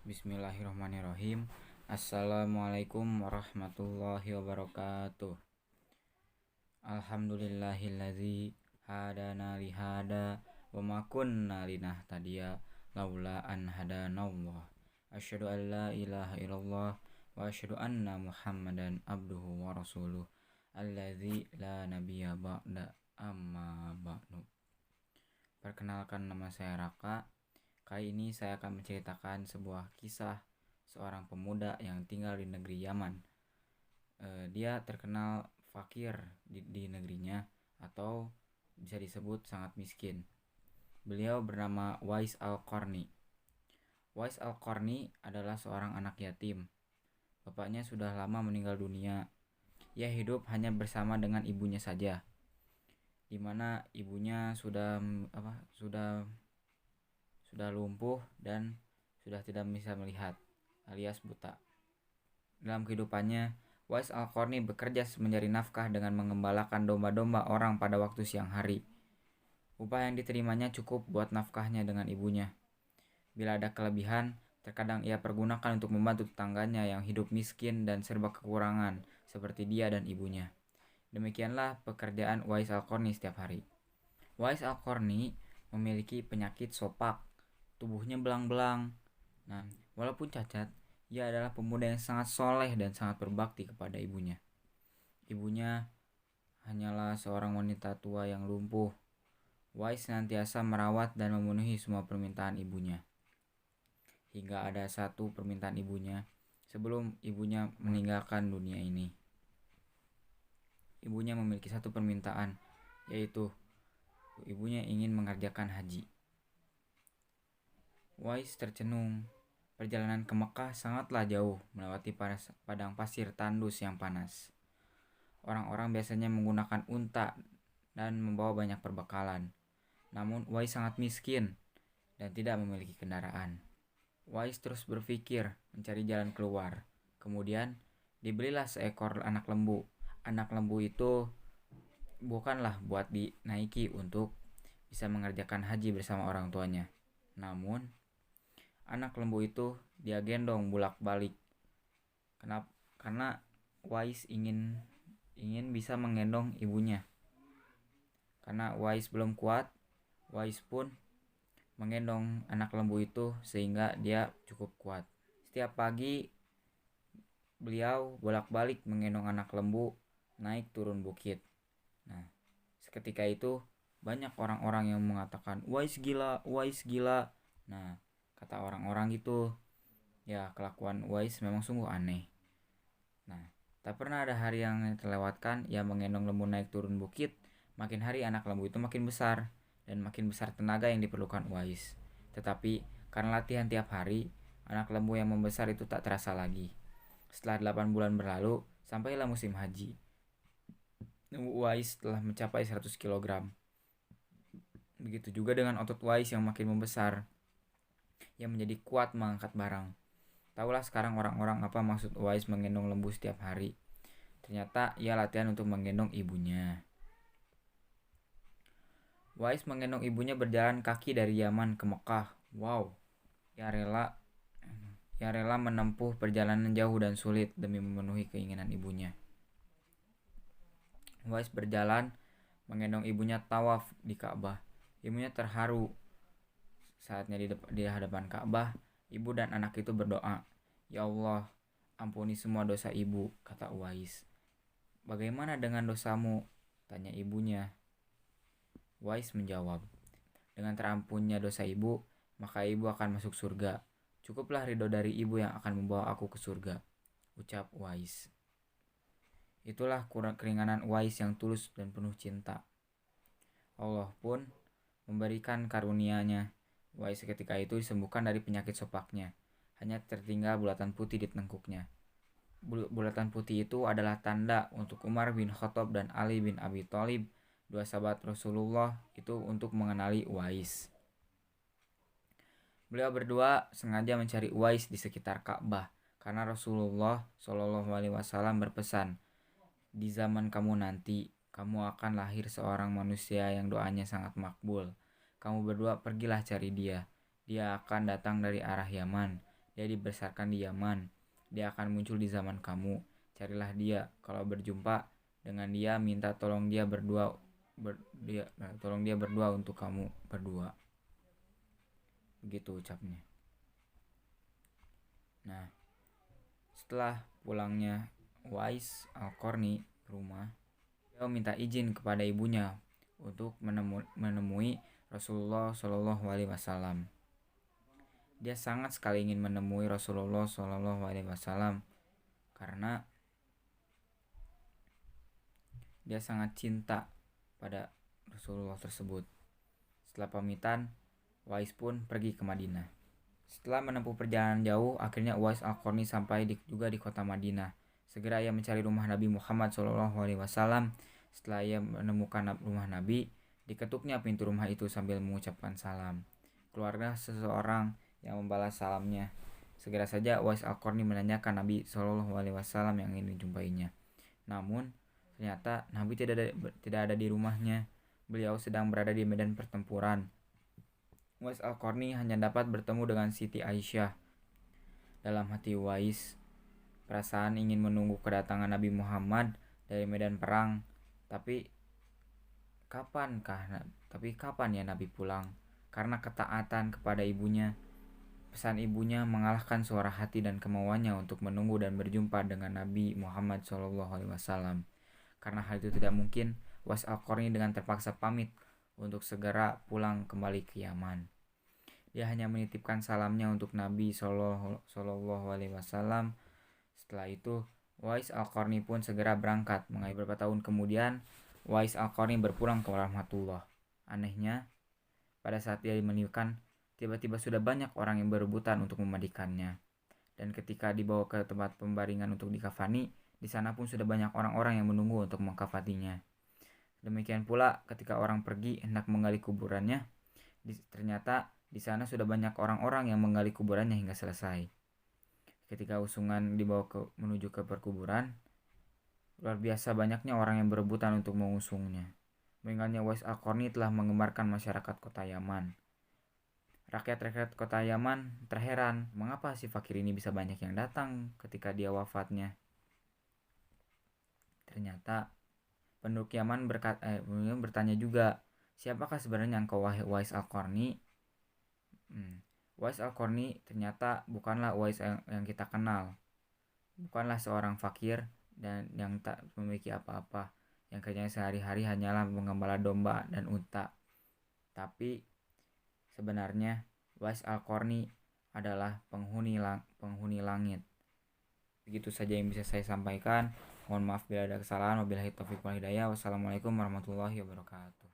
Bismillahirrahmanirrahim. Assalamualaikum warahmatullahi wabarakatuh. Alhamdulillahilladzi hadana lihada wa ma kunna linahtadiya laula an hadanallah. Asyhadu an la ilaha illallah wa asyhadu anna Muhammadan abduhu wa rasuluh alladzi la nabiyya ba'da amma ba'du. Perkenalkan, nama saya Raka. Kali ini saya akan menceritakan sebuah kisah seorang pemuda yang tinggal di negeri Yaman. Dia terkenal fakir di negerinya, atau bisa disebut sangat miskin. Beliau bernama Uwais Al-Qarni. Uwais Al-Qarni adalah seorang anak yatim. Bapaknya sudah lama meninggal dunia. Ia hidup hanya bersama dengan ibunya saja, di mana ibunya sudah lumpuh dan sudah tidak bisa melihat, alias buta. Dalam kehidupannya, Uwais Al-Qarni bekerja mencari nafkah dengan mengembalakan domba-domba orang pada waktu siang hari. Upah yang diterimanya cukup buat nafkahnya dengan ibunya. Bila ada kelebihan, terkadang ia pergunakan untuk membantu tetangganya yang hidup miskin dan serba kekurangan seperti dia dan ibunya. Demikianlah pekerjaan Uwais Al-Qarni setiap hari. Uwais Al-Qarni memiliki penyakit sopak. Tubuhnya belang-belang. Nah, walaupun cacat, ia adalah pemuda yang sangat soleh dan sangat berbakti kepada ibunya. Ibunya hanyalah seorang wanita tua yang lumpuh. Uwais senantiasa merawat dan memenuhi semua permintaan ibunya. Hingga ada satu permintaan ibunya sebelum ibunya meninggalkan dunia ini. Ibunya memiliki satu permintaan, yaitu ibunya ingin mengerjakan haji. Uwais tercenung. Perjalanan ke Mekah sangatlah jauh, melewati padang pasir tandus yang panas. Orang-orang biasanya menggunakan unta dan membawa banyak perbekalan. Namun Uwais sangat miskin dan tidak memiliki kendaraan. Uwais terus berpikir mencari jalan keluar. Kemudian dibelilah seekor anak lembu. Anak lembu itu bukanlah buat dinaiki untuk bisa mengerjakan haji bersama orang tuanya. Namun anak lembu itu dia gendong bolak-balik. Kenapa? Karena Uwais ingin bisa menggendong ibunya. Karena Uwais belum kuat, Uwais pun menggendong anak lembu itu sehingga dia cukup kuat. Setiap pagi beliau bolak-balik menggendong anak lembu naik turun bukit. Nah, seketika itu banyak orang-orang yang mengatakan Uwais gila, Uwais gila. Nah, kata orang-orang itu, ya kelakuan Uwais memang sungguh aneh. Nah, tak pernah ada hari yang terlewatkan ia menggendong lembu naik turun bukit. Makin hari anak lembu itu makin besar dan makin besar tenaga yang diperlukan Uwais. Tetapi karena latihan tiap hari, anak lembu yang membesar itu tak terasa lagi. Setelah 8 bulan berlalu, sampailah musim haji. Uwais telah mencapai 100 kg. Begitu juga dengan otot Uwais yang makin membesar. Ia menjadi kuat mengangkat barang. Tahulah sekarang orang-orang apa maksud Uwais menggendong lembu setiap hari. Ternyata ia latihan untuk menggendong ibunya. Uwais menggendong ibunya berjalan kaki dari Yaman ke Mekah. Wow, ia rela menempuh perjalanan jauh dan sulit demi memenuhi keinginan ibunya. Uwais berjalan menggendong ibunya tawaf di Ka'bah. Ibunya terharu. Saatnya di hadapan Ka'bah, ibu dan anak itu berdoa, "Ya Allah, ampuni semua dosa ibu," kata Uwais. "Bagaimana dengan dosamu?" tanya ibunya. Uwais menjawab, "Dengan terampunnya dosa ibu, maka ibu akan masuk surga. Cukuplah ridho dari ibu yang akan membawa aku ke surga," ucap Uwais. Itulah keringanan Uwais yang tulus dan penuh cinta. Allah pun memberikan karunia-Nya. Uwais ketika itu disembuhkan dari penyakit sopaknya. Hanya tertinggal bulatan putih di tengkuknya. Bulatan putih itu adalah tanda untuk Umar bin Khattab dan Ali bin Abi Thalib, dua sahabat Rasulullah itu, untuk mengenali Uwais. Beliau berdua sengaja mencari Uwais di sekitar Ka'bah karena Rasulullah SAW berpesan, "Di zaman kamu nanti, kamu akan lahir seorang manusia yang doanya sangat makbul. Kamu berdua pergilah cari dia. Dia akan datang dari arah Yaman. Dia dibesarkan di Yaman. Dia akan muncul di zaman kamu. Carilah dia. Kalau berjumpa dengan dia, minta tolong dia berdua untuk kamu berdua. Begitu ucapnya. Nah, setelah pulangnya Uwais Al-Qarni ke rumah, dia minta izin kepada ibunya untuk menemui Rasulullah Shallallahu Alaihi Wasallam. Dia sangat sekali ingin menemui Rasulullah Shallallahu Alaihi Wasallam karena dia sangat cinta pada Rasulullah tersebut. Setelah pamitan, Uwais pun pergi ke Madinah. Setelah menempuh perjalanan jauh, akhirnya Uwais Al-Qarni sampai juga di kota Madinah. Segera ia mencari rumah Nabi Muhammad SAW. Setelah ia menemukan rumah Nabi, diketuknya pintu rumah itu sambil mengucapkan salam. Keluarga seseorang yang membalas salamnya. Segera saja Uwais Al-Qarni menanyakan Nabi SAW yang ingin dijumpainya. Namun ternyata Nabi tidak ada di rumahnya. Beliau sedang berada di medan pertempuran. Uwais Al-Qarni hanya dapat bertemu dengan Siti Aisyah. Dalam hati Uwais, perasaan ingin menunggu kedatangan Nabi Muhammad dari medan perang. Tapi kapan ya Nabi pulang? Karena ketaatan kepada ibunya, pesan ibunya mengalahkan suara hati dan kemauannya untuk menunggu dan berjumpa dengan Nabi Muhammad SAW. Karena hal itu tidak mungkin, Uwais Al-Qarni dengan terpaksa pamit untuk segera pulang kembali ke Yaman. Dia hanya menitipkan salamnya untuk Nabi Shallallahu Alaihi Wasallam. Setelah itu, Uwais Al-Qarni pun segera berangkat. Beberapa tahun kemudian, Uwais Al-Qarni berpulang ke rahmatullah. Anehnya, pada saat dia meninggalkan, tiba-tiba sudah banyak orang yang berebutan untuk memandikannya. Dan ketika dibawa ke tempat pembaringan untuk dikafani, di sana pun sudah banyak orang-orang yang menunggu untuk mengkafaninya. Demikian pula ketika orang pergi hendak menggali kuburannya, ternyata di sana sudah banyak orang-orang yang menggali kuburannya hingga selesai. Ketika usungan dibawa menuju ke perkuburan, luar biasa banyaknya orang yang berebutan untuk mengusungnya. Meninggalnya Uwais Al-Qarni telah menggemarkan masyarakat kota Yaman. Rakyat-rakyat kota Yaman terheran, mengapa si fakir ini bisa banyak yang datang ketika dia wafatnya. Ternyata penduduk Yaman bertanya juga, siapakah sebenarnya engkau wahai Uwais Al-Qarni? Uwais Al-Qarni ternyata bukanlah Uwais yang kita kenal. Bukanlah seorang fakir dan yang tak memiliki apa-apa, yang kerjanya sehari-hari hanyalah mengembala domba dan unta. Tapi sebenarnya Uwais Al-Qarni adalah penghuni langit. Begitu saja yang bisa saya sampaikan. Mohon maaf bila ada kesalahan. Wabillahi taufiq wal hidayah. Wassalamualaikum warahmatullahi wabarakatuh.